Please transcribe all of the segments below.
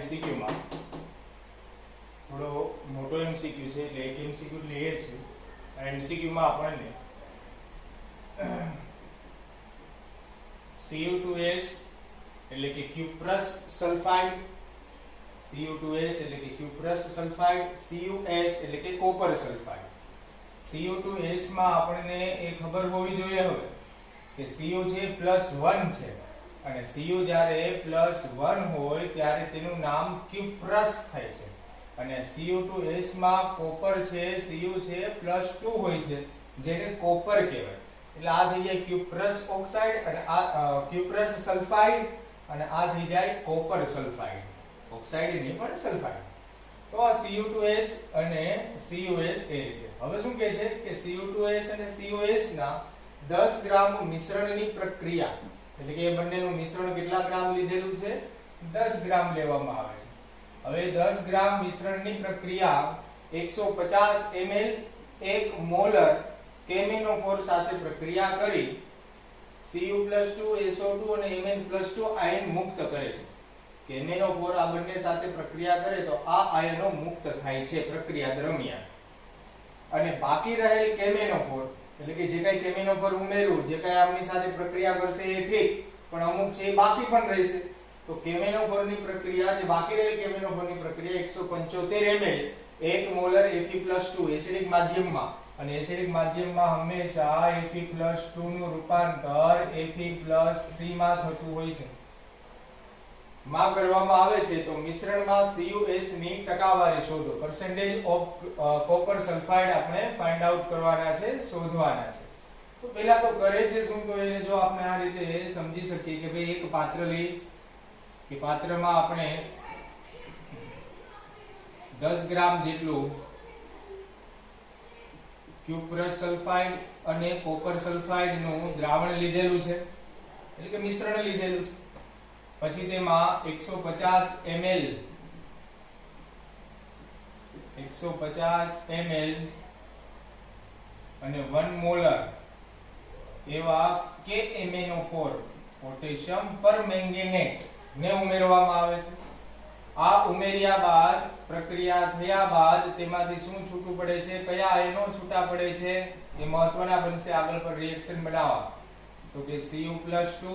MCQ માં થોડો મોટો MCQ છે એટલે એક MCQ લઈએ છે આ MCQ માં આપણને Cu2S એટલે કે ક્યુપ્રસ સલ્ફાઇડ Cu2S એટલે કે ક્યુપ્રસ સલ્ફાઇડ CuS એટલે કે કોપર સલ્ફાઇડ Cu2S માં આપણને એ ખબર હોવી જોઈએ હવે કે Cu જે +1 છે અને Cu જ્યારે +1 હોય ત્યારે તેનું નામ ક્યુપ્રસ થાય છે અને Cu2S માં કોપર છે Cu છે +2 હોય છે જેને કોપર કહેવાય એટલે આ થઈ જાય ક્યુપ્રસ ઓક્સાઇડ અને આ ક્યુપ્રસ સલ્ફાઇડ અને આ થઈ જાય કોપર સલ્ફાઇડ ઓક્સાઇડ નહીં પણ સલ્ફાઇડ તો આ Cu2S અને CuS એ રીતે હવે શું કહે છે કે Cu2S અને CuS ના 10 ગ્રામ મિશ્રણની પ્રક્રિયા એટલે કે એ બંનેનું મિશ્રણ કેટલા ગ્રામ લીધેલું છે 10 ગ્રામ લેવામાં આવે છે હવે 10 ગ્રામ મિશ્રણની પ્રક્રિયા 150 ml 1 મોલર કેમિનોફોર સાથે પ્રક્રિયા કરી Cu+2 SO2 અને Mn+2 આયન મુક્ત કરે છે કેમિનોફોર આ બંને સાથે પ્રક્રિયા કરે તો આ આયનો મુક્ત થાય છે પ્રક્રિયા દરમિયાન અને બાકી રહેલ કેમિનોફોર એટલે કે જે કઈ કેમિનોફોર ઉમેર્યું જે કઈ આમની સાથે પ્રક્રિયા કરશે એ ઠીક પણ અમુક છે એ બાકી પણ રહેશે તો કેમિનોફોરની પ્રક્રિયા જે બાકી રહેલ કેમિનોફોરની પ્રક્રિયા 175 ml 1 મોલર Fe+2 એસિડિક માધ્યમમાં અને એસિડિક માધ્યમમાં હંમેશા Fe+2 નું રૂપાંતર Fe+3 માં થતું હોય છે માં કરવામાં આવે છે તો મિશ્રણમાં CuS ની ટકાવારી શોધો percentage of copper sulfide આપણે ફાઇન્ડ આઉટ કરવાના છે શોધવાના છે તો પહેલા તો કરે છે શું તો એને જો આપણે આ રીતે સમજી શકીએ કે ભાઈ એક પાત્ર લઈ કે પાત્રમાં આપણે 10 ગ્રામ જેટલું ક્યુપ્રસ સલ્ફાઇડ અને કોપર સલ્ફાઇડ નું દ્રાવણ લીધેલું છે એટલે કે મિશ્રણ લીધેલું છે પછી તેમાં 150 ml અને 1 મોલર એવા KMnO4 પોટેશિયમ પરમેંગેનેટ ને ઉમેરવામાં આવે છે આ ઉમેર્યા બાદ પ્રક્રિયા થયા બાદ તેમાંથી શું છૂટું પડે છે કયા આયનો છૂટા પડે છે એ મહત્વના બનશે આગળ પર રિએક્શન બનાવવા તો કે Cu+2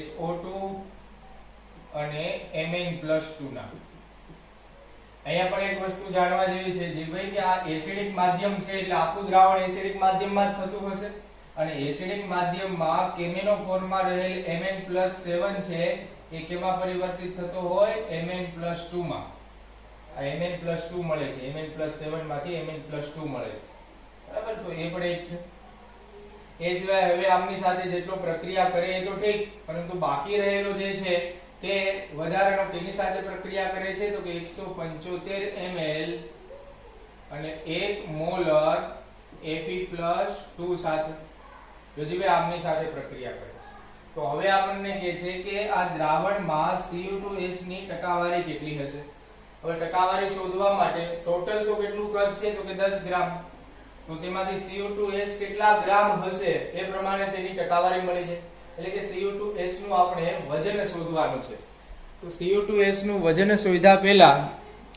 SO2 અને Mn+2 ના અહીંયા પણ એક વસ્તુ જાણવા જેવી છે જે ભાઈ કે આ એસિડિક માધ્યમ છે એટલે આખું દ્રાવણ એસિડિક માધ્યમમાં જ થતું હશે અને એસિડિક માધ્યમમાં કેમિનોફોરમાં રહેલ Mn+7 છે એ કેમાં પરિવર્તિત થતો હોય Mn+2 માં આ Mn+2 મળે છે Mn+7 માંથી Mn+2 મળે છે બરાબર તો એ પણ એક છે એ સિવાય હવે આમની સાથે જેટલો પ્રક્રિયા કરે એ તો ઠીક પરંતુ બાકી રહેલો જે છે તે વધારાનો કેની સાથે પ્રક્રિયા કરે છે તો કે 175 ml અને 1 મોલર Fe+2 સાથે જોજી આમની સાથે પ્રક્રિયા કરે છે તો હવે આપણને કહે છે કે આ દ્રાવણમાં Cu2S ની ટકાવારી કેટલી હશે હવે ટકાવારી શોધવા માટે ટોટલ તો કેટલું કદ છે તો કે 10 ગ્રામ તો તેમાંથી Cu2S કેટલા ગ્રામ હશે એ પ્રમાણે તેની ટકાવારી મળી છે એટલે કે Cu2S નું આપણે વજન શોધવાનું છે તો Cu2S નું વજન શોધ્યા પહેલા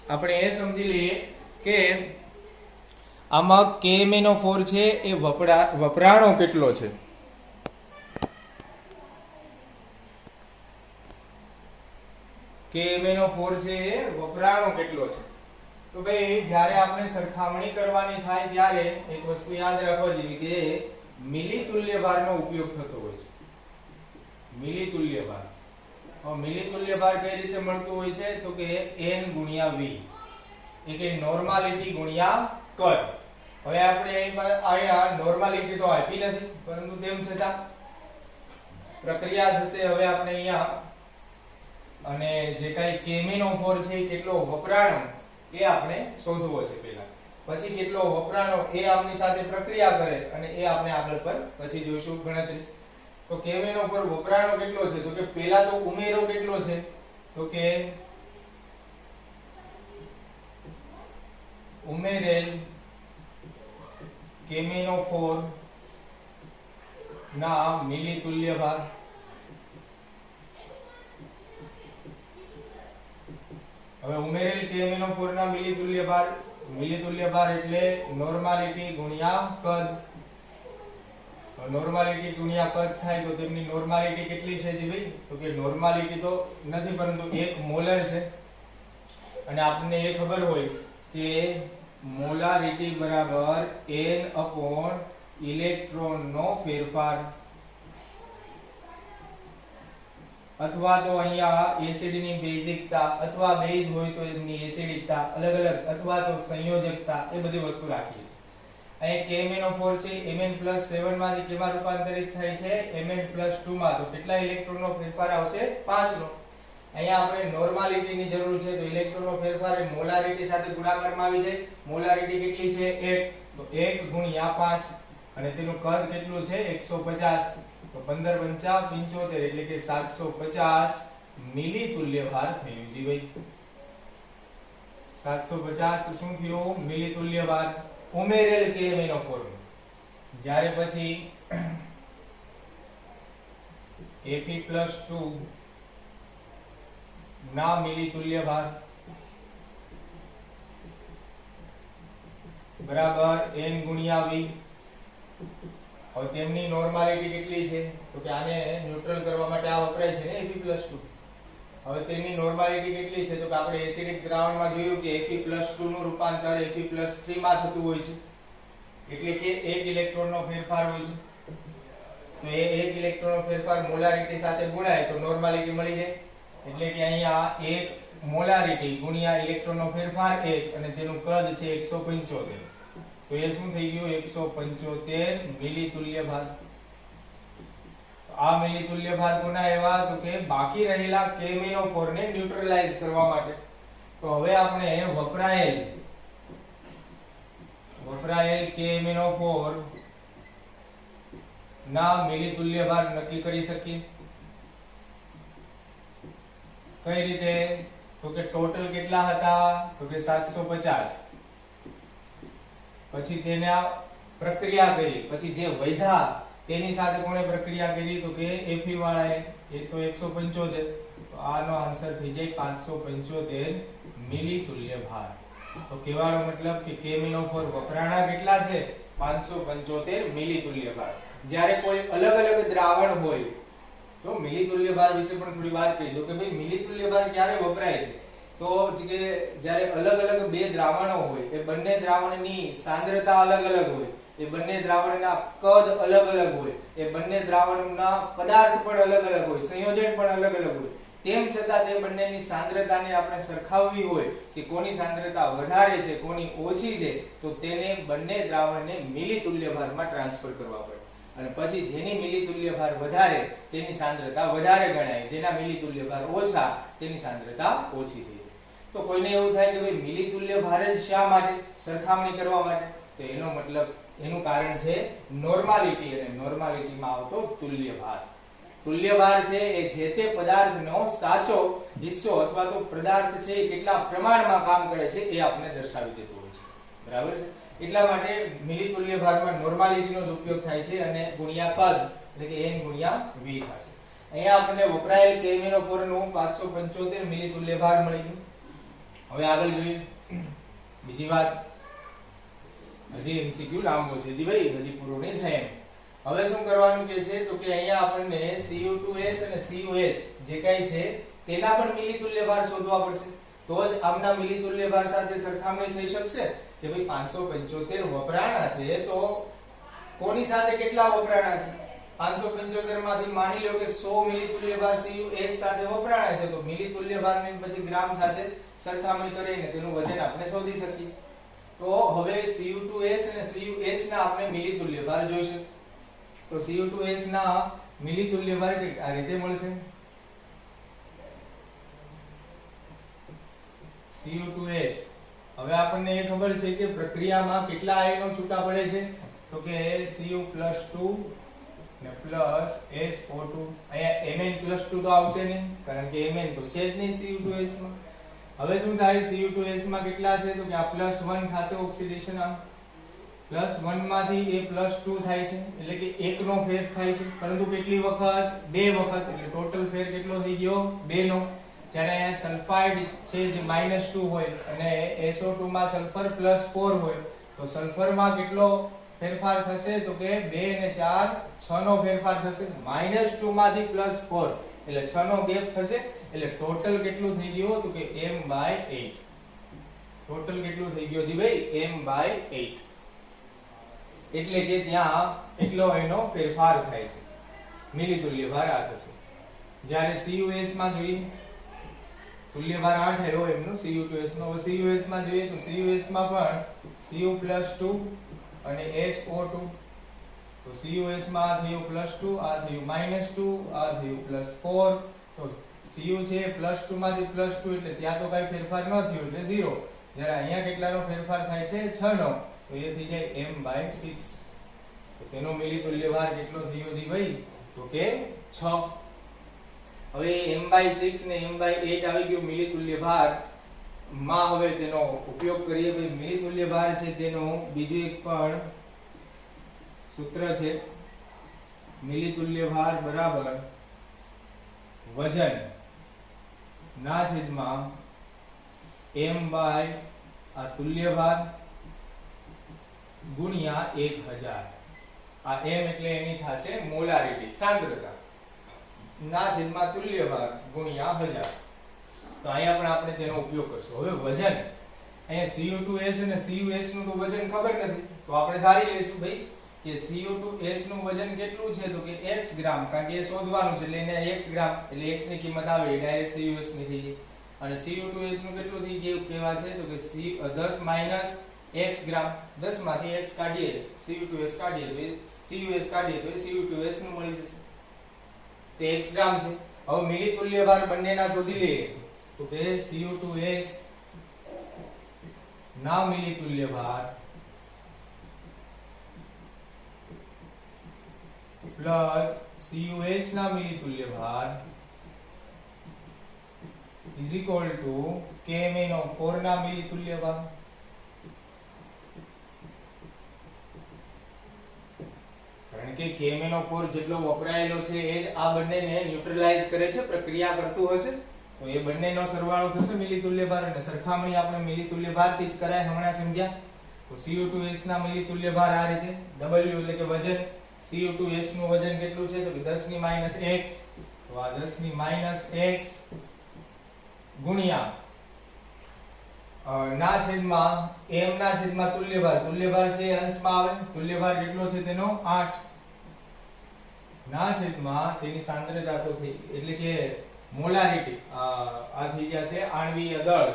આપણે એ સમજી લઈએ કે આમાં KMnO4 છે એ વપરાણો કેટલો છે KMnO4 છે એ વપરાણો કેટલો છે તો ભાઈ જ્યારે આપણે સરખામણી કરવાની થાય ત્યારે એક વસ્તુ યાદ રાખવા જેવી કે મિલિતુલ્ય ભારનો ઉપયોગ થતો હોય છે મિલિતુલ્ય ભાર મિલિતુલ્ય ભાર કઈ રીતે મળતું હોય છે તો કે n ગુણ્યા v એ કે નોર્માલિટી ગુણ્યા કદ હવે આપણે અહીંયા નોર્માલિટી તો આપી નથી પરંતુ તેમ છતાં પ્રક્રિયા થશે હવે આપણે અહીંયા અને જે કઈ કેમિનોફોર છે કેટલો વપરાણો એ આપણે શોધવો છે પહેલા પછી કેટલો વપરાણો એ આમની સાથે પ્રક્રિયા કરે અને એ આપણે આગળ પર પછી જોઈશું ગણતરી તો કેમિનોફોર વપરાણો કેટલો છે તો કે પહેલા તો ઉમેરો કેટલો છે તો કે ઉમેરેલ કેમિનોફોર ના મિલિતુલ્ય ભાર હવે ઉમેરેલ KMnO4 ના મિલિતુલ્ય ભાર એટલે નોર્માલિટી ગુણ્યા કદ. નોર્માલિટી ગુણ્યા કદ થાય તો તેમની નોર્માલિટી કેટલી છે જી ભાઈ? તો કે નોર્માલિટી તો નથી પરંતુ 1 મોલર છે અને આપણને એ ખબર હોય કે મોલારિટી બરાબર n ઇલેક્ટ્રોન નો ફેરફાર, અથવા તો અહીંયા એસિડ ની બેઝિકતા અથવા બેઝ હોય તો એની એસિડિકતા અલગ અલગ, અથવા તો સંયોજકતા, એ બધી વસ્તુ રાખીએ છીએ. અહીં KMnO4 છે Mn+7 માંથી કેમાં રૂપાંતરિત થાય છે? Mn+2 માં. તો કેટલા ઇલેક્ટ્રોનનો ફેરફાર આવશે? 5 નો. અહીંયા આપણે નોર્માલિટી ની જરૂર છે તો ઇલેક્ટ્રોનનો ફેરફાર એ મોલારિટી સાથે ગુણાકારમાં આવી જાય. મોલારિટી કેટલી છે? 1. તો 1 ગુણ્યા 5 અને તેનું કદ કેટલું છે? 150. તો 15 પંચા 75 એટલે કે 750 મિલી તુલ્ય ભાર થયું જી ભાઈ. 750 શું થયું? મિલી તુલ્ય ભાર ઉમેરેલ KMnO4. જ્યારે પછી Fe+2 ના મિલી તુલ્ય ભાર બરાબર n ગુણ્યા v. હવે તેમની નોર્માલિટી કેટલી છે? તો કે આને ન્યુટ્રલ કરવા માટે આ વપરાય છે ને Fe+2. હવે તેની નોર્માલિટી કેટલી છે? તો કે આપણે એસિડિક દ્રાવણમાં જોયું કે Fe+2 નું રૂપાંતર Fe+3 માં થતું હોય છે, એટલે કે 1 ઇલેક્ટ્રોનનો ફેરફાર હોય છે. તો એ 1 ઇલેક્ટ્રોનનો ફેરફાર મોલારિટી સાથે ગુણાય તો નોર્માલિટી મળી જાય. એટલે કે અહીંયા 1 મોલારિટી ગુણ્યા ઇલેક્ટ્રોનનો ફેરફાર 1 અને તેનું કદ છે 175. તો એ શું થઈ ગયું? 175 મિલી તુલ્ય ભાર. આ મિલી તુલ્ય ભાર કોના એવા? તો કે બાકી રહેલા KMnO4 ને ન્યુટ્રલાઇઝ કરવા માટે. તો હવે આપણે વપરાયેલ KMnO4 ના મિલી તુલ્ય ભાર નક્કી કરી શકીએ. કઈ રીતે? તો કે ટોટલ કેટલા હતા? તો કે 750. પછી તેને પ્રક્રિયા કરી, પછી જે વધ્યા તેની સાથે કોણે પ્રક્રિયા કરી? તો કે Fe વાળાએ. એ તો 175. તો આનો આન્સર થઈ જાય 575 મિલી તુલ્ય ભાર. તો કહેવાનો મતલબ કે KMnO4 વપરાણા કેટલા છે? 575 મિલી તુલ્ય ભાર. જ્યારે કોઈ અલગ અલગ દ્રાવણ હોય તો મિલી તુલ્ય ભાર વિશે પણ થોડી વાત કરી દો કે ભાઈ મિલી તુલ્ય ભાર ક્યારે વપરાય છે? તો કે જ્યારે અલગ અલગ બે દ્રાવણો હોય, એ બંને દ્રાવણની સાંદ્રતા અલગ અલગ હોય, એ બંને દ્રાવણના કદ અલગ અલગ હોય, એ બંને દ્રાવણના પદાર્થ પણ અલગ અલગ હોય, સંયોજન પણ અલગ અલગ હોય, તેમ છતાં તે બંનેની સાંદ્રતાને આપણે સરખાવવી હોય કે કોની સાંદ્રતા વધારે છે કોની ઓછી છે, તો તેને બંને દ્રાવણને મિલી તુલ્ય ભારમાં ટ્રાન્સફર કરવા પડે. અને પછી જેની મિલી તુલ્ય ભાર વધારે તેની સાંદ્રતા વધારે ગણાય, જેના મિલી તુલ્ય ભાર ઓછા તેની સાંદ્રતા ઓછી થઈ જાય. તો કોઈને એવું થાય કે ભાઈ મિલી તુલ્ય ભાર જ શા માટે? સરખામણી કરવા માટે. તો એનો મતલબ, એનું કારણ છે નોર્માલિટી, અને નોર્માલિટીમાં આવતો તુલ્ય ભાર. તુલ્ય ભાર છે એ જે તે પદાર્થનો સાચો હિસ્સો અથવા તો પદાર્થ છે એ કેટલા પ્રમાણમાં કામ કરે છે એ આપણે દર્શાવી દેતું હોય છે. બરાબર છે? એટલા માટે મિલી તુલ્ય ભારમાં નોર્માલિટીનો જ ઉપયોગ થાય છે અને ગુણ્યા કદ એટલે કે n ગુણ્યા v થશે. અહીંયા આપણને વપરાયેલ KMnO4 નું 575 મિલી તુલ્ય ભાર મળી ગયું. હવે આગળ જોઈએ બીજી વાત. હજી MCQ લાંબો છે જી ભાઈ, હજી પૂરો નહીં થાય એમ. હવે શું કરવાનું કે છે? તો કે અહીંયા આપણને Cu2s અને Cus જે કાંઈ છે તેના પણ મિલી તુલ્ય ભાર શોધવા પડશે. તો જ આમના મિલી તુલ્ય ભાર સાથે સરખામણી થઈ શકશે કે ભાઈ 575 વપરાણા છે તો કોની સાથે કેટલા વપરાણા છે? 575 માંથી માની લો કે 100 મિલી તુલ્ય ભાર Cus સાથે વપરાણા છે, તો મિલી તુલ્ય ભારને પછી ગ્રામ સાથે સરખામણી કરીને તેનું વજન આપણે શોધી શકીએ. તો હવે Cu2s અને Cus ના આપણે મિલી તુલ્ય ભાર જોઈશું. તો Cu2s ના મિલી તુલ્ય ભાર કંઈક આ રીતે મળશે. Cu2s. હવે આપણને એ ખબર છે કે પ્રક્રિયામાં કેટલા આયનો છૂટા પડે છે? તો કે Cu+2 ને +SO2. અહીંયા Mn+2 તો આવશે નહીં કારણ કે Mn તો છે જ નહીં Cu2s માં. હવે શું થાય? Cu2s માં કેટલા છે? તો કે આ +1 થશે ઓક્સિડેશન. આ +1 માંથી એ +2 થાય છે એટલે કે 1 નો ફેર થાય છે, પરંતુ કેટલી વખત? 2 વખત. એટલે ટોટલ ફેર કેટલો થઈ ગયો? 2 નો. જ્યારે અહીંયા સલ્ફાઇડ છે જે -2 હોય અને SO2 માં સલ્ફર +4 હોય તો સલ્ફરમાં કેટલો ફેરફાર થશે તો કે 2 અને 4 6 નો ફેરફાર થશે. -2 માંથી +4 એટલે 6 નો ગેપ થશે એટલે ટોટલ કેટલું થઈ ગયું તો કે m/8. ટોટલ કેટલું થઈ ગયું જી ભાઈ m/8. એટલે કે ત્યાં એટલો એનો ફેરફાર થાય છે. મિલિતુલ્ય ભાર આ થશે. જ્યારે CuS માં જોઈએ તુલ્ય ભાર 8 આવ્યો એમનો Cu2S નો. હવે CuS માં જોઈએ તો CuS માં પણ Cu+2 અને SO2 તો CuS માં આ થયું +2 આ થયું -2 આ થયું +4 તો Cu છે +2 માંથી +2 એટલે ત્યાં તો કઈ ફેરફાર ન થયો એટલે 0. જ્યારે અહીંયા કેટલાનો ફેરફાર થાય છે 6 નો તો એ થઈ જાય m/6. તો તેનો મિલિતુલ્ય ભાર કેટલો થયો જી ભાઈ તો કે 6. હવે m/6 ને m/8 આવી ગયું મિલિતુલ્ય ભાર માં. હવે તેનો ઉપયોગ કરીએ ભાઈ મિલિતુલ્ય ભાર છે તેનું બીજું એક પણ સૂત્ર છે. મિલિતુલ્ય ભાર બરાબર વજન ના છેદમાં m/ આ તુલ્ય ભાર ગુણ્યા 1000. આ m એટલે એની થશે મોલારિટી સાંદ્રતા ના છેદમાં તુલ્ય ભાર ગુણ્યા 1000. તો અહીંયા પણ આપણે તેનો ઉપયોગ કરશું. હવે વજન અહીંયા Cu2S અને Cus નું તો વજન ખબર નથી તો આપણે ધારી લઈશું ભાઈ કે Cu2S નું વજન કેટલું છે તો કે x ગ્રામ, કારણ કે એ શોધવાનું છે એટલે એને x ગ્રામ એટલે x ની કિંમત આવે ડાયરેક્ટ Cus ની થઈ જાય. અને Cu2S નું કેટલું થઈ ગયું કહેવાશે તો કે 10 - x ગ્રામ. 10 માંથી x કાઢીએ Cu2S કાઢીએ તો Cus કાઢીએ તો Cu2S નું મળી જશે. તે x ગ્રામ છે. હવે મિલિતુલ્ય ભાર બંનેના શોધી લઈએ તો કે Cu2S ના મિલિતુલ્ય ભાર પ્લસ Cus ના મિલિતુલ્ય ભાર is equal to Kmn/4 ના મિલિતુલ્ય ભાર. કારણ કે Kmn/4 જેટલો વપરાયેલો છે એ જ આ બંનેને ન્યુટ્રલાઇઝ કરે છે, પ્રક્રિયા કરતું હશે તો એ બંનેનો સરવાળો થશે મિલિતુલ્ય ભાર. અને સરખામણી આપણે મિલિતુલ્ય ભારથી જ કરાય હમણાં સમજ્યા. તો Cu2S ના મિલિતુલ્ય ભાર આ રીતે W એટલે કે વજન. Cu2S નું વજન કેટલું છે તો કે 10 ની -x તો આ 10 ની -x ગુણ્યા ના છેદમાં m ના છેદમાં તુલ્ય ભાર. તુલ્ય ભાર છે એ અંશમાં આવે. તુલ્ય ભાર કેટલો છે તેનો 8 ના છેદમાં તેની સાંદ્રતા તો થઈ એટલે કે મોલારિટી આ થઈ જશે આણ્વીય દળ.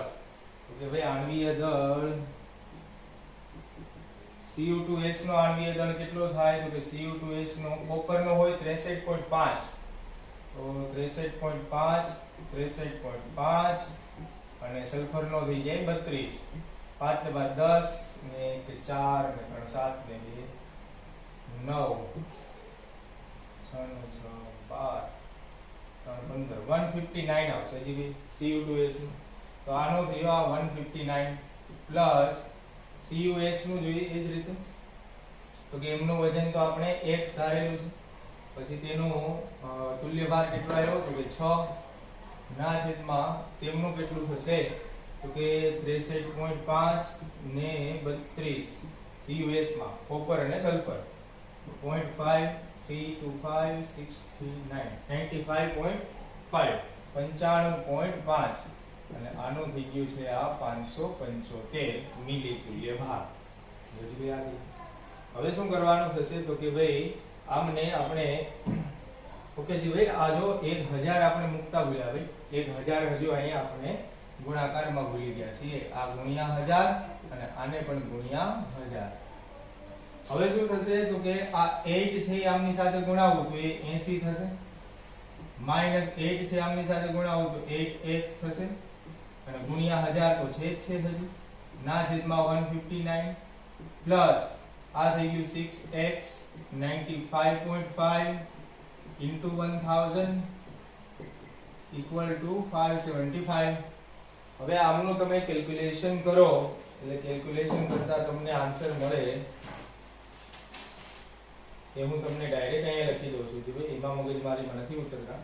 તો કે ભાઈ આણ્વીય દળ Cu2S નો આણ્વીય દળ કેટલો થાય તો કે Cu2S નો કોપર નો હોય 63.5 તો 63.5 63.5 અને સલ્ફર નો થઈ જાય 32. 5 ને બાદ 10 ને 4 ને 3 7 ને 2 9 6 ને 6 12 3 15 159 આવશે જી Cu2S નું. તો આનો થયો આ 159 પ્લસ Cus નું જોઈએ એ જ રીતે તો કે એમનું વજન તો આપણે x ધારેલું છે. પછી તેનું તુલ્ય ભાર કેટલો આવ્યો તો કે 6 ના છેદમાં તેમનું કેટલું થશે તો કે 63.5 ને 32 Cus માં કોપર અને સલ્ફર 0.5 325 69 95.5 95.5 અને આનો થઈ ગયું છે આ 575 મિલિતુલ્ય ભાર. હવે શું કરવાનું થશે તો કે ભાઈ આમને આપણે ઓકે જી ભાઈ આ જો 1000 આપણે મુકતા ભૂલ્યા ભાઈ 1000 હજુ અહીંયા આપણે ગુણાકારમાં ભૂલી ગયા છીએ. આ ગુણ્યા 1000 અને આને પણ ગુણ્યા 1000. હવે શું થશે તો કે આ 8 છે આમની સાથે ગુણાવું તો એ 80 થશે. -8 છે આમની સાથે ગુણાવું તો 8x થશે અને ગુણ્યા 1000 તો છે જ છે હજી ના છેદમાં 159 પ્લસ આ થઈ ગયું 6x 95.5 into 1000 equal to 575. હવે આમનું તમે કેલ્ક્યુલેશન કરો એટલે કેલ્ક્યુલેશન કરતા તમને આન્સર મળે એ હું તમને ડાયરેક્ટ અહીંયા લખી દઉં છું કે ભાઈ એમાં મગજમારીમાં નથી ઉતરતા.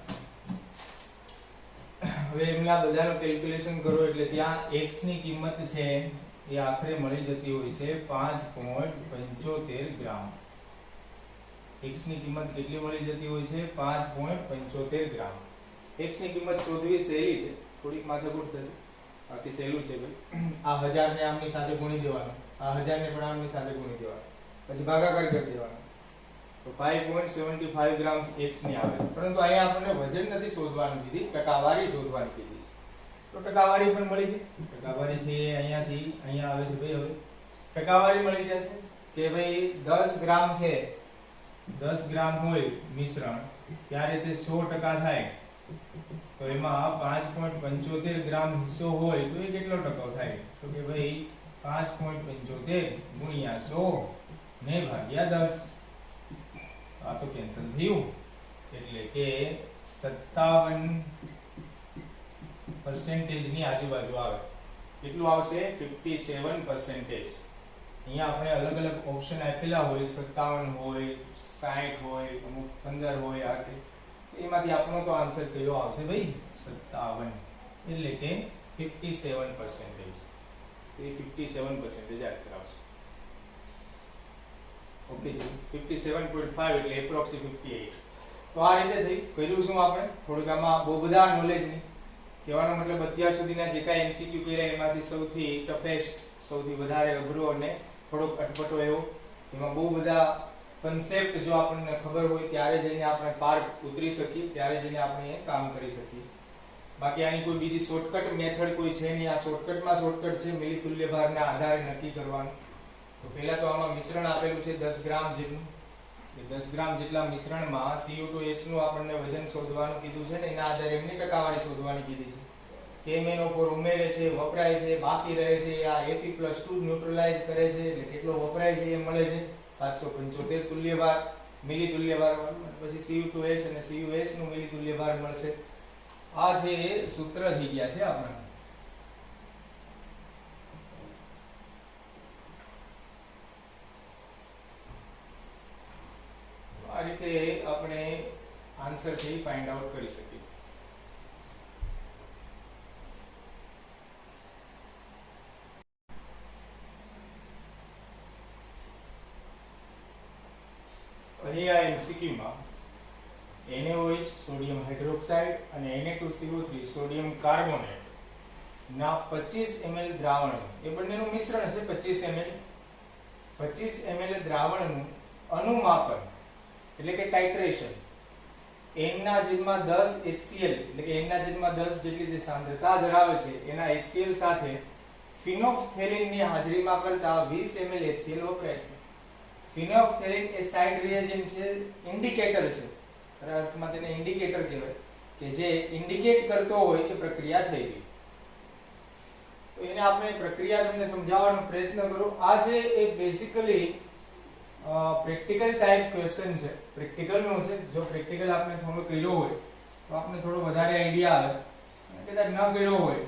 હવે એમના બધાનું કેલ્ક્યુલેશન કરો એટલે ત્યાં x ની કિંમત છે એ આખરે મળી જતી હોય છે 5.75 ગ્રામ. x ની કિંમત કેટલી મળી જતી હોય છે 5.75 ગ્રામ. x ની કિંમત શોધવી સહેલી છે, થોડીક માથાકૂટ થશે, બાકી સહેલું છે ભાઈ. આ 1000 ને આમની સાથે ગુણી દેવાનો, આ 1000 ને પણ આમની સાથે ગુણી દેવાનો, પછી ભાગાકાર કરી દેવાનો, તો 5.75 ગ્રામ x ની આવે છે. પરંતુ અહીંયા આપણને વજન નથી શોધવાનું કીધી, ટકાવારી શોધવાની કીધી છે. તો ટકાવારી પણ મળી છે. ટકાવારી છે અહીંયાથી અહીંયા આવે છે ભાઈ. હવે ટકાવારી મળી જશે કે ભાઈ 10 ગ્રામ છે, 10 ગ્રામ હોય મિશ્રણ ત્યારે તે 100% થાય, તો એમાં 5.75 ગ્રામ હિસ્સો હોય તો એ કેટલો ટકો થાય? તો કે ભાઈ 5.75 ગુણ્યા 100 ને ભાગ્યા 10. આ તો કેન્સલ થયું એટલે કે 57% ની આજુબાજુ આવે. કેટલું આવશે? 57%. અહીંયા આપણે અલગ અલગ ઓપ્શન આપેલા હોય, 57 હોય, 60 હોય, અમુક 15 હોય, આ એમાંથી આપણો તો આન્સર કયો આવશે ભાઈ? 57, એટલે કે 57%. એ 57% આન્સર આવશે. ઓકે જી, 57.5 એટલે એપ્રોક્સી 58. તો આ રીતે થઈ. કર્યું શું આપણે? થોડુંક આમાં બહુ બધા નોલેજ નહીં, કહેવાનો મતલબ અત્યાર સુધીના જે કાંઈ MCQ કર્યા એમાંથી સૌથી ટફેસ્ટ, સૌથી વધારે અઘરો અને થોડોક અટપટો એવો, જેમાં બહુ બધા કન્સેપ્ટ જો આપણને ખબર હોય ત્યારે જઈને આપણે પાર ઉતરી શકીએ, ત્યારે જઈને આપણે એ કામ કરી શકીએ. બાકી આની કોઈ બીજી શોર્ટકટ મેથડ કોઈ છે નહીં. આ શોર્ટકટમાં શોર્ટકટ છે મિલિતુલ્ય ભારના આધારે નક્કી કરવાનું. તો પહેલા તો આમાં મિશ્રણ આપેલું છે 10 ગ્રામ જેટલું. એ 10 ગ્રામ જેટલા મિશ્રણમાં CO2S નું આપણને વજન શોધવાનું કીધું છે ને, એના આધારે એમની ટકાવારી શોધવાની કીધી છે. KMnO4 ઉમેરે છે, વપરાય છે, બાકી રહે છે, આ Fe+2 ન્યુટ્રલાઇઝ કરે છે એટલે કેટલો વપરાય છે એ મળે છે 575 તુલ્યભાર, મિલિતુલ્યભાર. પછી Cu2S અને CuS નું મિલિતુલ્યભાર મળશે. આ છે એ સૂત્ર થઈ ગયા છે આપણને. આ રીતે આપણે આન્સર છે એ ફાઇન્ડ આઉટ કરી શકીએ. અહીંયા MCQ માં NaOH સોડિયમ હાઇડ્રોક્સાઇડ અને Na2CO3 સોડિયમ કાર્બોનેટ ના 25 ml દ્રાવણ, એ બંનેનું મિશ્રણ છે 25 ml. 25 ml દ્રાવણનું અનુમાપન એટલે કે ટાઇટ્રેશન n/10 HCl એટલે કે n/10 જેટલી જે સાંદ્રતા ધરાવે છે એના HCl સાથે ફિનોલ્ફથેલિન ની હાજરીમાં કરતા 20 ml HCl વપરાય છે. ફિનોલ્ફથેલિન એ સાઇડ રિએજન્ટ છે, ઇન્ડિકેટર છે. ખરા અર્થમાં તેને ઇન્ડિકેટર કહેવાય કે જે ઇન્ડિકેટ કરતો હોય કે પ્રક્રિયા થઈ ગઈ. તો એને આપણે પ્રક્રિયા તમને સમજાવવાનો પ્રયત્ન કરું. આ છે એ બેસિકલી પ્રેક્ટિકલ ટાઈપ ક્વેશ્ચન છે. પ્રેક્ટિકલ નો છે. જો પ્રેક્ટિકલ આપણે થોડો કર્યો હોય તો આપણે થોડો વધારે આઈડિયા આવે, અને કદાચ ન કર્યો હોય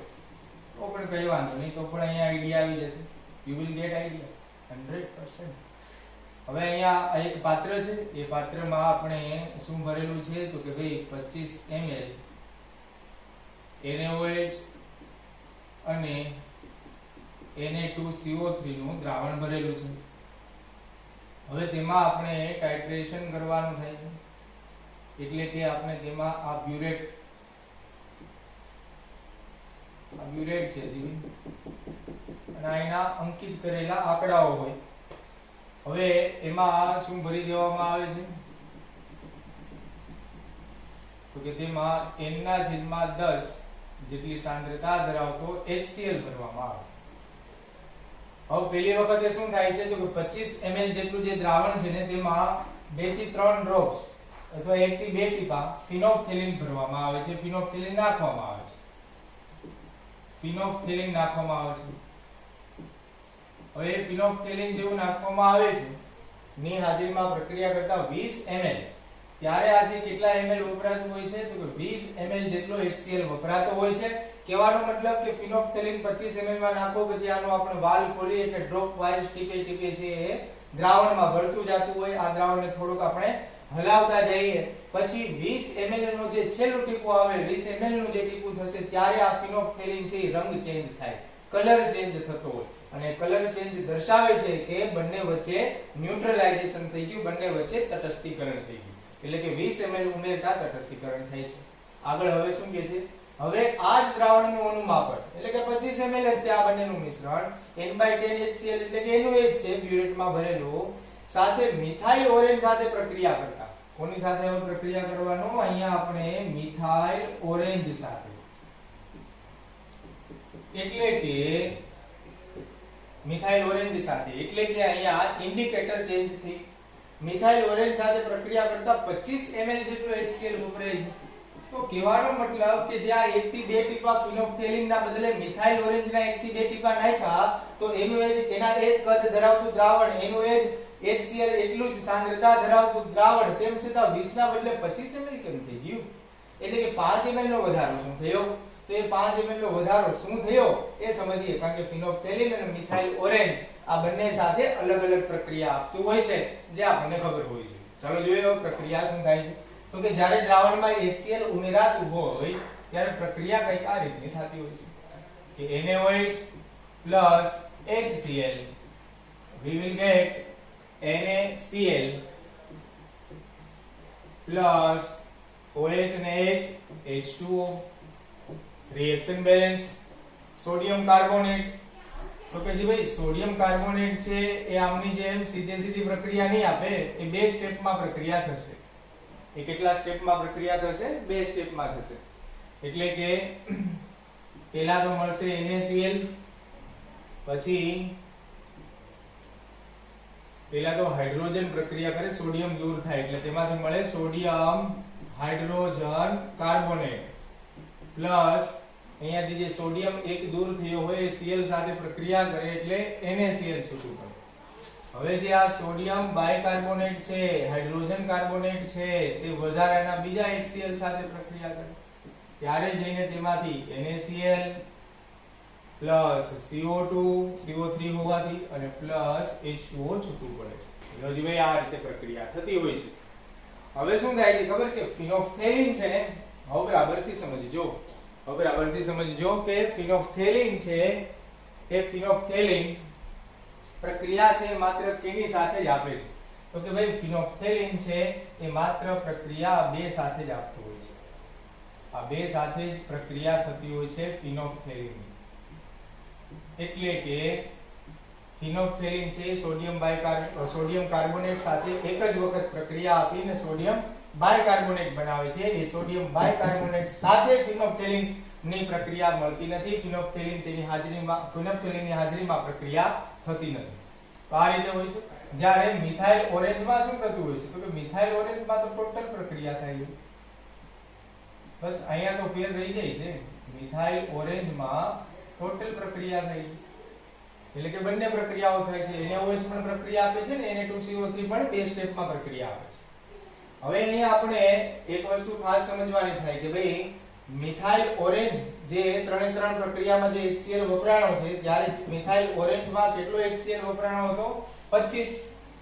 તો પણ કઈ વાંધો નહીં, તો પણ અહીંયા આઈડિયા આવી જશે. You will get idea 100%. હવે અહીંયા એક પાત્ર છે, એ પાત્રમાં આપણે શું ભરેલું છે તો કે ભાઈ 25 ml NaOH અને Na2CO3 નું દ્રાવણ ભરેલું છે. હવે તેમાં આપણે ટાઇટ્રેશન કરવાનું થાય છે, એટલે કે આપણે તેમાં આ બ્યુરેટ છે જીવી, અને એના અંકિત કરેલા આંકડાઓ હોય. હવે એમાં શું ભરી દેવામાં આવે છે તો કે તેમાં n/10 જેટલી સાંદ્રતા ધરાવતો HCl ભરવામાં આવે છે. હવે પહેલી વખતે શું થાય છે તો કે 25 ml જેટલું જે દ્રાવણ છે ને તેમાં 2 થી 3 ડ્રોપ્સ અથવા 1 થી 2 ટીપા ફિનોલ્ફથેલિન ભરવામાં આવે છે. ફિનોલ્ફથેલિન નાખવામાં આવે છે. ફિનોલ્ફથેલિન નાખવામાં આવે છે. હવે ફિનોલ્ફથેલિન જેવું નાખવામાં આવે છે ની હાજરીમાં પ્રક્રિયા કરતા 20 ml, ત્યારે આ જે કેટલા ml વપરાતું હોય છે તો કે 20 ml જેટલો HCl વપરાતો હોય છે. કહેવાનો મતલબ કે ફિનોલ્ફથેલિન 25 ml માં નાખો, પછી આનો આપણે વાલ ખોલી એટલે ડ્રોપ વાઇઝ ટીપે ટીપે છે એ દ્રાવણમાં ભળતું જતું હોય. આ દ્રાવણને થોડુંક આપણે હલાવતા જઈએ પછી 20 ml નો જે છેલ્લું ટીપું આવે 20 ml નું જે ટીપું થશે ત્યારે આ ફિનોપ્થેલિન છે રંગ ચેન્જ થાય, કલર ચેન્જ થતો હોય અને કલર ચેન્જ દર્શાવે છે કે બંને વચ્ચે ન્યુટ્રલાઇઝેશન થઈ ગયું, બંને વચ્ચે તટસ્થીકરણ થઈ ગયું, એટલે કે 20 ml ઉમેરતા તટસ્થીકરણ થાય છે. આગળ હવે શું કહે છે, હવે આ જ દ્રાવણનું અનુમાપન એટલે કે 25 ml જ આ બંનેનું મિશ્રણ n/10 HCl એટલે કે એનું એ જ છે બ્યુરેટમાં ભરેલું સાથે મિથાઇલ ઓરેન્જ સાથે પ્રક્રિયા કરતા. કોની સાથે હવે પ્રક્રિયા કરવાનો, અહીંયા આપણે મિથાઇલ ઓરેન્જ સાથે, એટલે કે મિથાઇલ ઓરેન્જ સાથે એટલે કે અહીંયા ઇન્ડિકેટર ચેન્જ થઈ. મિથાઇલ ઓરેન્જ સાથે પ્રક્રિયા કરતા 25 ml જેટલો HCl વપરાય છે. તો કહેવાનો મતલબ કે જે આ 1 થી 2 ટીપા ફિનોપ્થેલિન ના બદલે મિથાઇલ ઓરેન્જ ના 1 થી 2 ટીપા નાખ્યા તો એનું એ જ એના એ કદ ધરાવતું દ્રાવણ, એનું એ જ HCl એટલું જ સાંદ્રતા ધરાવતું દ્રાવણ, તેમ છતાં 20 ના બદલે 25 ml કેમ થઈ ગયું? એટલે કે 5 ml નો વધારો શું થયો? તો એ 5 ml નો વધારો શું થયો એ સમજીએ, કારણ કે ફિનોપ્થેલિન અને મિથાઇલ ઓરેન્જ આ બંને સાથે અલગ અલગ પ્રક્રિયા આપતું હોય છે જે આપણને ખબર હોવી જોઈએ. ચાલો જોઈએ પ્રક્રિયા શું થાય છે. તો કે જ્યારે દ્રાવણમાં HCl ઉમેરાતું હોય ત્યારે પ્રક્રિયા કંઈક આ રીતની થતી હોય છે કે NaOH plus HCl we will get NaCl plus OH અને H H2O reaction balance sodium carbonate. તો કે જે ભાઈ સોડિયમ કાર્બોનેટ છે એ આમની જેમ સીધી પ્રક્રિયા નહીં આપે, એ બે સ્ટેપમાં પ્રક્રિયા થશે. એ કેટલા સ્ટેપમાં પ્રક્રિયા થશે? બે સ્ટેપમાં થશે. એટલે કે પહેલા તો મળશે NaCl, પછી પહેલા તો હાઇડ્રોજન પ્રક્રિયા કરે, સોડિયમ દૂર થાય એટલે તેમાંથી મળે સોડિયમ હાઇડ્રોજન કાર્બોનેટ પ્લસ અહીંયાથી જે સોડિયમ એક દૂર થયો હોય એ Cl સાથે પ્રક્રિયા કરે એટલે NaCl છૂટું પડે. હવે જે આ સોડિયમ બાયકાર્બોનેટ છે, હાઇડ્રોજન કાર્બોનેટ છે, તે વધારાના બીજા HCl સાથે પ્રક્રિયા કરે ત્યારે જઈને તેમાંથી NaCl પ્લસ CO2 CO3 હોવાથી અને પ્લસ H2O છૂટું પડે છે. હજી ભાઈ આ રીતે પ્રક્રિયા થતી હોય છે. હવે શું થાય છે ખબર કે ફિનોપ્થેલિન છે ને, હવે બરાબરથી સમજજો કે ફિનોપ્થેલિન છે એ ફિનોપ્થેલિન પ્રક્રિયા છે માત્ર કેની સાથે જ આપે છે? તો કે ભાઈ ફિનોપ્થેલિન છે એ માત્ર પ્રક્રિયા બે સાથે જ આપતું હોય છે. આ બે સાથે જ પ્રક્રિયા થતી હોય છે ફિનોપ્થેલિન. એટલે કે ફિનોપ્થેલિન છે સોડિયમ કાર્બોનેટ સાથે એક જ વખત પ્રક્રિયા આપીને સોડિયમ બાયકાર્બોનેટ બનાવે છે. એ સોડિયમ બાયકાર્બોનેટ સાથે ફિનોપ્થેલિન ની પ્રક્રિયા મળતી નથી. ફિનોપ્થેલિનની હાજરીમાં પ્રક્રિયા થતી નથી. તો આ રીતે હોય છે. જ્યારે મિથાઇલ ઓરેન્જમાં શું થતું હોય છે? તો કે મિથાઇલ ઓરેન્જમાં તો ટોટલ પ્રક્રિયા થાય છે. બસ અહીંયા તો ફેર રહી જાય છે. મિથાઇલ ઓરેન્જમાં ટોટલ પ્રક્રિયા થાય છે એટલે કે બંને પ્રક્રિયાઓ થાય છે. NaOH પણ પ્રક્રિયા આપે છે ને Na2CO3 પણ બે સ્ટેપમાં પ્રક્રિયા આપે છે. હવે અહીંયા આપણે એક વસ્તુ ખાસ સમજવાની થાય કે ભાઈ મિથાઇલ ઓરેન્જ જે ત્રણે ત્રણ પ્રક્રિયામાં જે HCl વપરાણો છે ત્યારે મિથાઇલ ઓરેન્જમાં કેટલો HCl વપરાણો હતો? 25.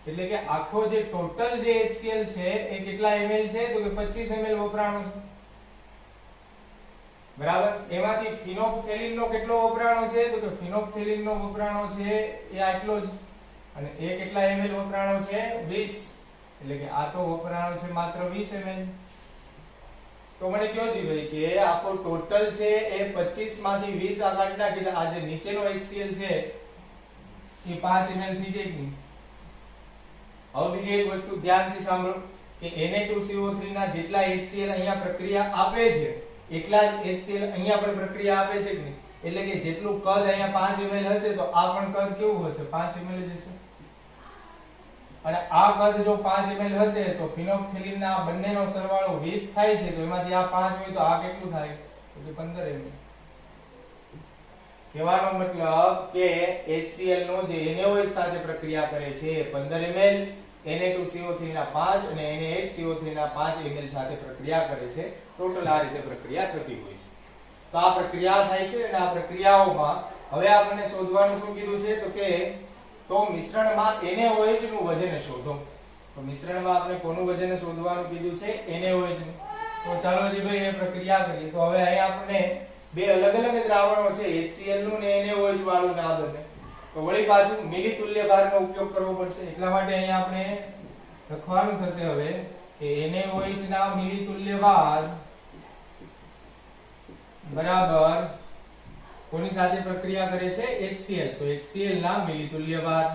એટલે કે આખો જે ટોટલ જે HCl છે એ કેટલા ml છે? તો કે 25 ml વપરાણો છે. બરાબર. એમાંથી ફિનોપ્થેલિન નો કેટલો વપરાણો છે? તો કે ફિનોપ્થેલિન નો વપરાણો છે એ આટલો જ, અને એ કેટલા ml વપરાણો છે? 20. એટલે કે આ તો વપરાણો છે માત્ર 20 ml. તો મને કયો જી ભાઈ કે આખો ટોટલ છે એ 25 માંથી 20 આ કાઢી નાખીને આ જે નીચેનો HCl છે એ 5 ml થઈ જાય કે નહીં? હવે બીજી એક વસ્તુ ધ્યાનથી સાંભળો કે Na2CO3 ના જેટલા HCl અહીંયા પ્રક્રિયા આપે છે એટલા જ HCl અહીંયા પણ પ્રક્રિયા આપે છે કે નહીં? એટલે કે જેટલું કદ અહીંયા 5 ml હશે તો આ પણ કદ કેવું હશે? 5 ml જ હશે. અને આ કદ જો 5 ml હશે તો ફિનોપ્થેલિન ના બંનેનો સરવાળો 20 થાય છે. તો એમાંથી આ 5 હોય તો આ કેટલું થાય? તો કે 15 ml. કહેવાનો મતલબ કે HCl નો જે NaOH સાથે પ્રક્રિયા કરે છે 15 ml, Na2CO3 ના 5 અને NaHCO3 ના 5 ml સાથે પ્રક્રિયા કરે છે. ટોટલ આ રીતે પ્રક્રિયા થતી હોય છે. તો આ પ્રક્રિયા થાય છે અને આ પ્રક્રિયાઓમાં હવે આપણને શોધવાનું શું કીધું છે? તો કે મિશ્રણમાં NaOH નું વજન શોધો. તો મિશ્રણમાં આપણે કોનું વજન શોધવાનું કીધું છે NaOH નું. તો ચાલો જી ભાઈ એ પ્રક્રિયા કરીએ. તો હવે અહીંયા આપણે બે અલગ અલગ દ્રાવણો છે HCl નું ને NaOH વાળું ના બને. તો વળી પાછું મિલી તુલ્ય ભારનો ઉપયોગ કરવો પડશે. એટલા માટે અહીંયા આપણે લખવાનું થશે હવે કે NaOH ના મિલી તુલ્ય ભાર બરાબર કોની સાથે પ્રક્રિયા કરે છે HCl. તો HCl ના મિલી તુલ્ય ભાર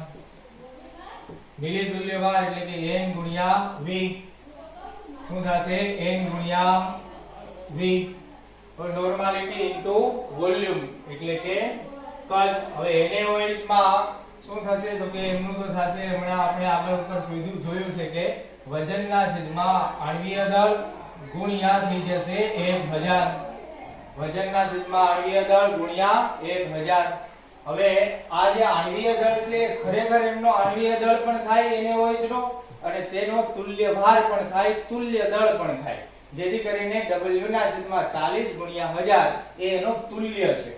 એટલે કે n ગુણ્યા v શું થશે n ગુણ્યા v નોર્માલિટી ઇન્ટુ વોલ્યુમ એટલે કે કદ. હવે NaOH માં શું થશે તો કે એમનું તો થશે હમણાં આપણે આગળ ઉપર જોયું છે કે વજનના છેદમાં આણ્વીય દળ ગુણ્યા થઈ જશે 1000. વજનના છેદમાં આણ્વીય દળ ગુણ્યા 1000. હવે આ જે આણ્વીય દળ છે ખરેખર એમનો આણ્વીય દળ પણ થાય NaOH નો અને તેનો તુલ્ય ભાર પણ થાય, તુલ્ય દળ પણ થાય, જેથી કરીને W ના છેદમાં 40 ગુણ્યા 1000 એ એનો તુલ્ય છે.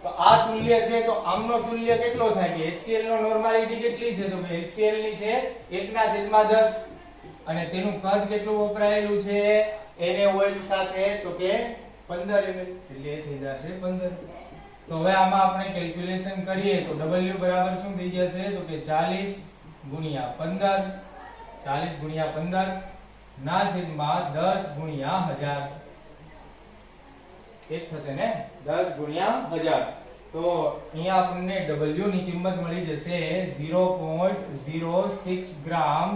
તો આ તુલ્ય છે તો આમનો તુલ્ય કેટલો થાય કે HCl નો નોર્માલિટી કેટલી છે તો કે HCl ની છે 1/10 અને તેનું કદ કેટલું વપરાયેલું છે NaOH સાથે તો કે 15 ml એટલે એ થઈ જશે 15. તો હવે આમાં આપણે કેલ્ક્યુલેશન કરીએ તો W બરાબર શું થઈ જશે તો કે 40 ગુણ્યા 15 ના છેદમાં 10 ગુણ્યા 1000 એક થશે ને 10 ગુણ્યા 1000. તો અહીંયા આપણને W ની કિંમત મળી જશે 0.06 ગ્રામ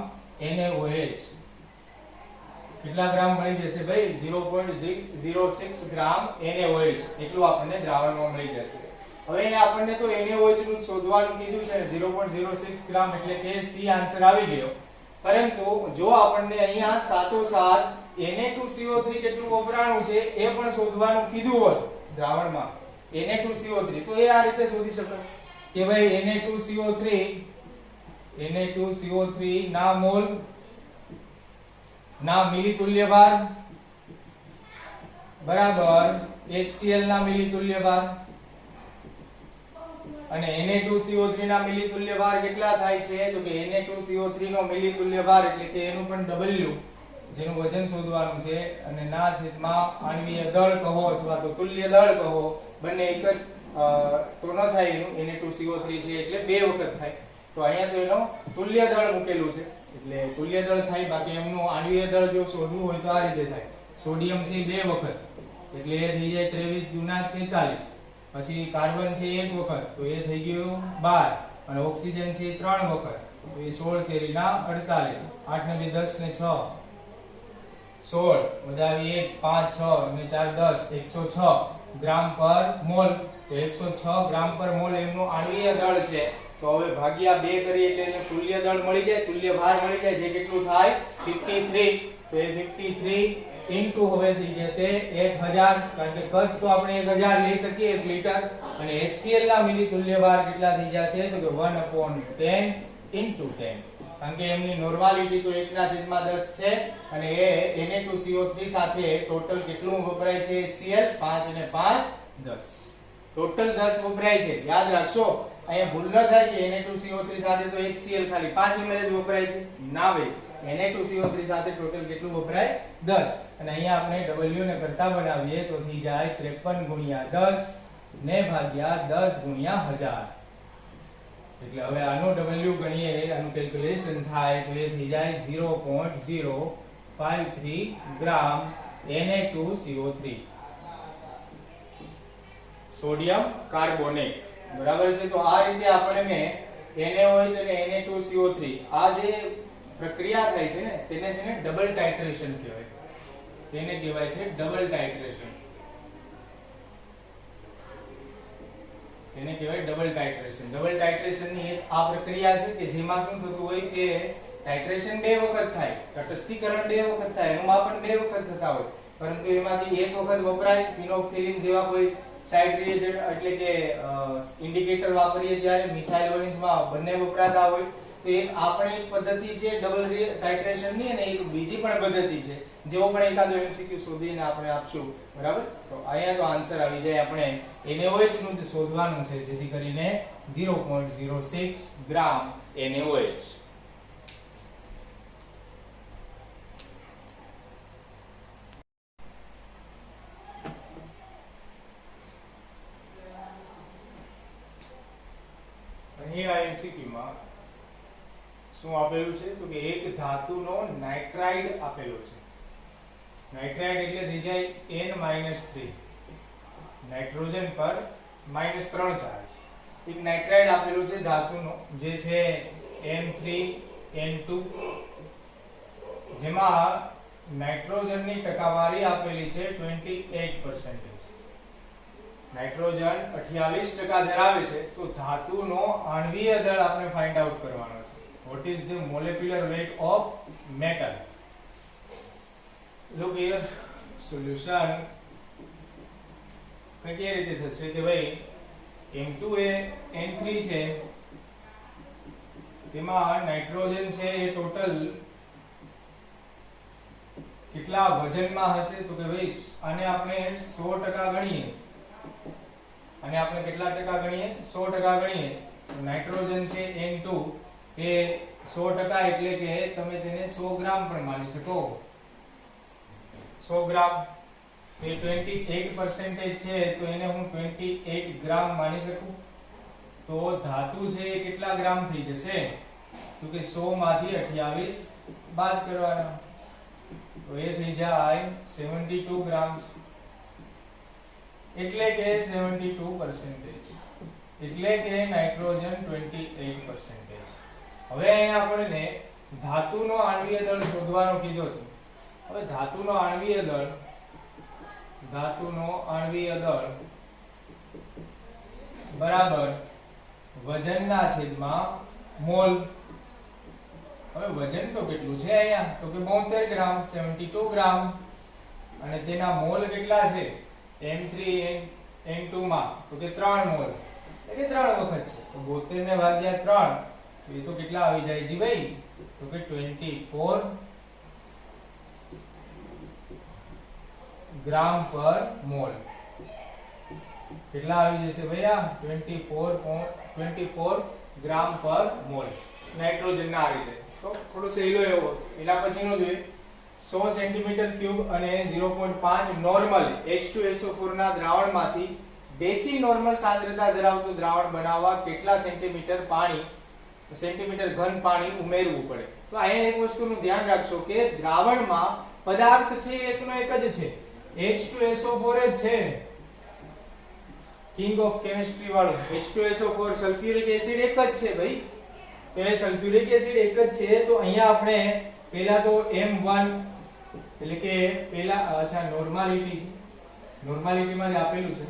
NaOH. કેટલા ગ્રામ મળી જશે ભાઈ 0.06 ગ્રામ NaOH એટલું આપણને દ્રાવણમાં મળી જશે. હવે અહીંયા આપણને તો NaOH નું શોધવાનું કીધું છે 0.06 ગ્રામ એટલે કે C આન્સર આવી ગયો. પરંતુ જો આપણને અહીંયા સાથોસાથ Na2CO3 કેટલું વપરાણું છે એ પણ શોધવાનું કીધું હોત દ્રાવણમાં Na2CO3 તો એ આ રીતે શોધી શકો કે ભાઈ Na2CO3 ના મોલ ના મિલી તુલ્ય ભાર બરાબર HCl ના મિલી તુલ્ય ભાર અને Na2CO3 ના મિલી તુલ્ય ભાર કેટલા થાય છે તો કે Na2CO3 નો મિલી તુલ્ય ભાર એટલે કે એનું પણ W જેનું વજન શોધવાનું છે અને ના છેદમાં આણ્વીય દળ કહો અથવા તો તુલ્ય દળ કહો બંને એક જ તો ન થાય એનું Na2CO3 છે એટલે બે વખત થાય. તો અહીંયા તો એનો તુલ્ય દળ મૂકેલું છે એટલે તુલ્ય દળ થાય. બાકી એમનું આણ્વીય દળ જો શોધવું હોય તો આ રીતે થાય. સોડિયમ છે બે વખત એટલે એ થઈ જાય 23 ગુણ્યા 46. પછી કાર્બન છે એક વખત તો એ થઈ ગયું 12 અને ઓક્સિજન છે 3 વખત તો એ 16 તેરી ના 48 8 ને 2 10 ને 6 16 વધાવી 1 5 6 અને 4 10 106 ગ્રામ પર મોલ. તો 106 ગ્રામ પર મોલ એમનું આણ્વીય દળ છે. તો હવે ભાગ્યા 2 કરીએ એટલે એને તુલ્ય દળ મળી જાય, તુલ્ય ભાર મળી જાય જે કેટલું થાય 53. તો એ 53 ઇન્ટુ હવે થઈ જશે 1000 કારણ કે કદ તો આપણે 1000 લઈ શકીએ 1 લિટર અને HCl ના મિલી તુલ્ય ભાર કેટલા થઈ જશે તો કે 1/10 ઇન્ટુ 10 કારણ કે એમની નોર્માલિટી તો 1/10 છે અને એ Na2CO3 સાથે ટોટલ કેટલું વપરાય છે HCl 5 અને 5 10 ટોટલ 10 વપરાય છે. યાદ રાખશો અહીંયા ભૂલ ન થાય કે Na2CO3 સાથે તો HCl ખાલી 5 ml જ વપરાય છે ના ભાઈ Na2CO3 સાથે ટોટલ કેટલું વપરાય 10 અને અહીંયા આપણે W ને કરતા બનાવીએ તો થઈ જાય 53 ગુણ્યા 10 ને ભાગ્યા 10 ગુણ્યા 1000 એટલે હવે આનો W ગણીએ આનું કેલ્ક્યુલેશન થાય તો એ થઈ જાય 0.053 ગ્રામ Na2CO3 સોડિયમ કાર્બોનેટ બરાબર છે. તો આ રીતે આપણે NaOH અને Na2CO3 આ જે પ્રક્રિયા થાય છે ને તેને છે ને ડબલ ટાઇટ્રેશન કહેવાય. તેને કહેવાય છે ડબલ ટાઇટ્રેશન. તેને કહેવાય ડબલ ટાઇટ્રેશન. ડબલ ટાઇટ્રેશન ની એક આ પ્રક્રિયા છે કે જેમાં શું થતું હોય કે ટાઇટ્રેશન બે વખત થાય, તટસ્થીકરણ બે વખત થાય, એનું માપન બે વખત થતા હોય પરંતુ એમાંથી એક વખત વપરાય ફિનોક્સિલિન જેવા કોઈ સાઇડ રિએજન્ટ એટલે કે ઇન્ડિકેટર વાપરીએ ત્યારે મિથાઇલ વલિન્સમાં બંને વપરાતા હોય. તો એક આપણે એક પદ્ધતિ છે ડબલ ટાઇટ્રેશન ની અને એક બીજી પણ પદ્ધતિ છે જેવો પણ એકાદો MCQ શોધીને આપણે આપશું બરાબર. તો અહીંયા તો આન્સર આવી જાય આપણે NaOH નું જે શોધવાનું છે જેથી કરીને 0.06 ગ્રામ NaOH. શું આપેલું છે તો કે એક ધાતુનો નાઇટ્રાઇડ આપેલો છે. નાઇટ્રાઇડ એટલે થઈ જાય N-3, નાઇટ્રોજન પર -3 ચાર્જ. એક નાઇટ્રાઇડ આપેલું છે ધાતુનો જે છે N3N2, જેમાં નાઇટ્રોજનની ટકાવારી આપેલી છે 28%. નાઇટ્રોજન 28% ધરાવે છે. તો ધાતુનો આણ્વીય દળ આપણે ફાઇન્ડ આઉટ કરવાનો છે. what is the molecular weight of metal? look here, solution કઈ રીતે થશે કે ભાઈ M2 એ N3 છે, તેમાં નાઇટ્રોજન છે એ ટોટલ કેટલા વજનમાં હશે તો કે ભાઈ આને આપણે 100% ગણીએ, અને આપણે કેટલા ટકા ગણીએ 100% ગણીએ તો નાઇટ્રોજન છે N2 એ 100% એટલે કે તમે તેને 100 ગ્રામ પણ માની શકો. 100 ગ્રામ એ 28% છે તો એને હું 28 ગ્રામ માની શકું. તો ધાતુ છે એ કેટલા ગ્રામ થઈ જશે તો કે 100 માંથી 28 બાદ કરવાના, તો એ થઈ જાય 72 ગ્રામ, એટલે કે 72%, એટલે કે નાઇટ્રોજન 28%. હવે અહીંયા આપણને ધાતુનો આણ્વીય દળ શોધવાનો કીધો છે. હવે ધાતુનો આણ્વીય દળ બરાબર વજનના છેદમાં મોલ. હવે વજન તો કેટલું છે અહીંયા તો કે 72 ગ્રામ, 72 ગ્રામ, અને તેના મોલ કેટલા છે M3N2 માં તો કે 3 મોલ, એટલે કે 3 વખત છે. તો 72 ને ભાગ્યા 3 તો એ તો કેટલા આવી જાય જી ભાઈ તો કે 24 ગ્રામ પર મોલ. કેટલા આવી જશે ભાઈ આ 24 ગ્રામ પર મોલ નાઇટ્રોજન ના. આ રીતે તો થોડો સહેલો એવો. એના પછીનો જોઈએ 100 સેન્ટીમીટર ક્યુબ અને 0.5 નોર્મલ H2SO4 ના દ્રાવણમાંથી બેસી નોર્મલ સાંદ્રતા ધરાવતું દ્રાવણ બનાવવા કેટલા સેન્ટીમીટર ઘન પાણી ઉમેરવું પડે. તો અહીંયા એક વસ્તુનું ધ્યાન રાખજો કે દ્રાવણમાં પદાર્થ છે એકનો એક જ છે, H2SO4 જ છે. કિંગ ઓફ કેમિસ્ટ્રી વાળો H2SO4 સલ્ફ્યુરિક એસિડ એક જ છે ભાઈ. તો એ સલ્ફ્યુરિક એસિડ એક જ છે. તો અહીંયા આપણે પહેલા તો M1 એટલે કે પહેલા અચ્છા નોર્માલિટી છે, નોર્માલિટીમાં જ આપેલું છે.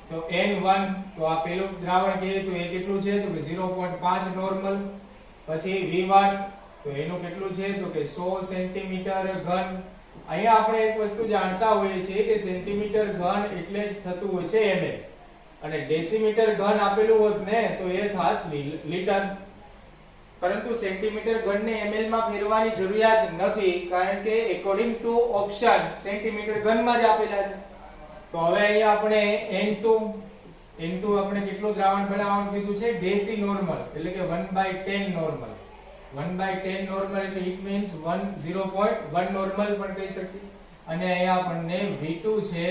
તો N1 તો આ પહેલું દ્રાવણ કહીએ તો એ કેટલું છે તો કે 0.5 નોર્મલ. પછી V1 તો એનું કેટલું છે તો કે 100 સેન્ટીમીટર ઘન. અહીંયા આપણે એક વસ્તુ જાણતા હોઈએ છીએ કે સેન્ટીમીટર ઘન એટલે જ થતું હોય છે ml, અને ડેસીમીટર ઘન આપેલું હોત ને તો એ થાત લીટર. પરંતુ સેન્ટીમીટર ઘનને ml માં ફેરવવાની જરૂરિયાત નથી, કારણ કે એકોર્ડિંગ ટુ ઓપ્શન સેન્ટીમીટર ઘનમાં જ આપેલા છે. તો હવે અહીંયા આપણે N2 આપણે કેટલું દ્રાવણ બનાવવાનું કીધું છે ડેસી નોર્મલ, એટલે કે 1/10 નોર્મલ. 1/10 નોર્મલ એટલે ઇટ મીન્સ 0.1 નોર્મલ પણ કહી શકીએ. અને અહીંયા આપણને V2 છે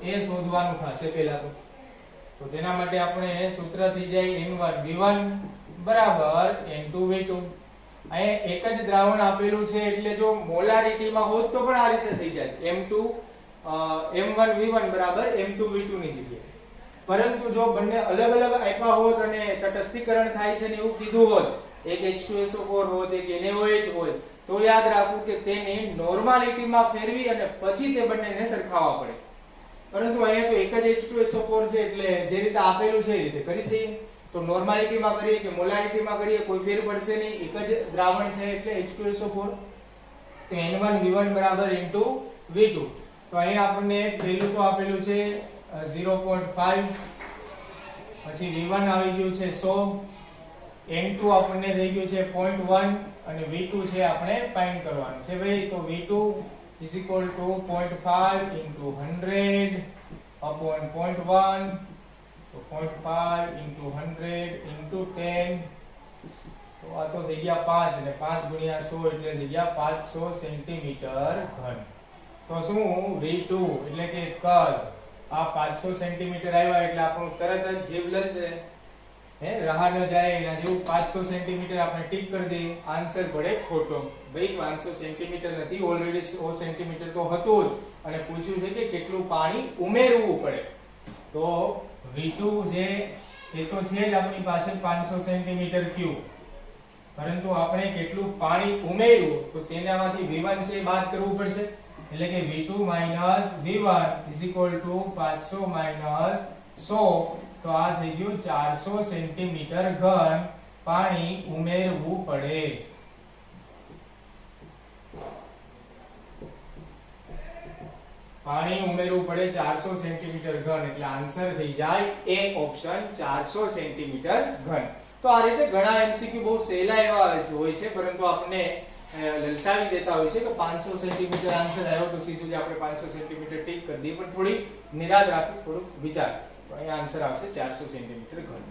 એ શોધવાનું થશે પહેલા તો તેના માટે આપણે સૂત્ર થઈ જાય N1 V1 બરાબર N2 V2. અહીંયા એક જ દ્રાવણ આપેલું છે એટલે જો મોલારિટીમાં હોત તો પણ આ રીતે થઈ જાય M1 V1 બરાબર M2 V2 ની જગ્યાએ. પરંતુ જો બંને અલગ અલગ આપ્યા હોત અને તટસ્થીકરણ થાય છે ને એવું કીધું હોત, એક H2SO4 હોત એક NaOH હોય, તો યાદ રાખવું કે તેને નોર્માલિટીમાં ફેરવી અને પછી તે બંનેને સરખાવવા પડે. પરંતુ અહીંયા તો એક જ H2SO4 છે એટલે જે રીતે આપેલું છે એ રીતે કરી દઈએ. તો નોર્માલિટીમાં કરીએ કે મોલારિટીમાં કરીએ કોઈ ફેર પડશે નહીં, એક જ દ્રાવણ છે એટલે H2SO4. તો N1 V1 બરાબર N2 V2. તો અહીંયા આપણને પહેલું તો આપેલું છે 0.5, પછી V1 આવી ગયું છે 100, N2 આપણને થઈ ગયું છે 0.1 અને V2 છે આપણે ફાઇન્ડ કરવાનું છે ભાઈ. તો V2 is equal to 0.5 into 100 upon 0.1, તો 0.5 into 100 into 10, તો આ તો થઈ ગયા 5 અને 5 ગુણ્યા 100 એટલે થઈ ગયા 500 સેન્ટીમીટર ઘન. તો શું V2 એટલે કે કદ આ 500 સેન્ટીમીટર આવ્યા એટલે આપણું તરત જ જીવલન છે રાહ ન જાય એના જેવું 500 સેન્ટીમીટર આપણે ટીક કરી દઈએ. આન્સર પડે ખોટો. ભાઈ 500 સેન્ટીમીટર નથી, ઓલરેડી 100 સેન્ટીમીટર તો હતું જ અને પૂછ્યું છે કે કેટલું પાણી ઉમેરવું પડે. તો V2 જે એ તો છે જ આપણી પાસે 500 સેન્ટીમીટર ક્યુબ, પરંતુ આપણે કેટલું પાણી ઉમેર્યું તો તેનામાંથી V1 છે બાદ કરવું પડશે. એટલે કે V2 V1 500 100. તો આ થઈ ગયું 400 સેન્ટીમીટર ઘન પાણી ઉમેરવું પડે. પાણી ઉમેરવું પડે 400 સેન્ટીમીટર ઘન, એટલે આન્સર થઈ જાય એ ઓપ્શન 400 સેન્ટીમીટર ઘન. તો આ રીતે ઘણા એમસીક્યુ બહુ સહેલા એવા હોય છે, પરંતુ આપણે લલચાવી દેતા હોય છે કે 500 સેન્ટીમીટર આન્સર આવ્યો તો સીધું જ આપણે 500 સેન્ટીમીટર ટીક કરી દઈએ, પણ થોડી નિરાદ રાખી, થોડું વિચાર. તો અહીંયા આન્સર આવશે 400 સેન્ટીમીટર ઘન.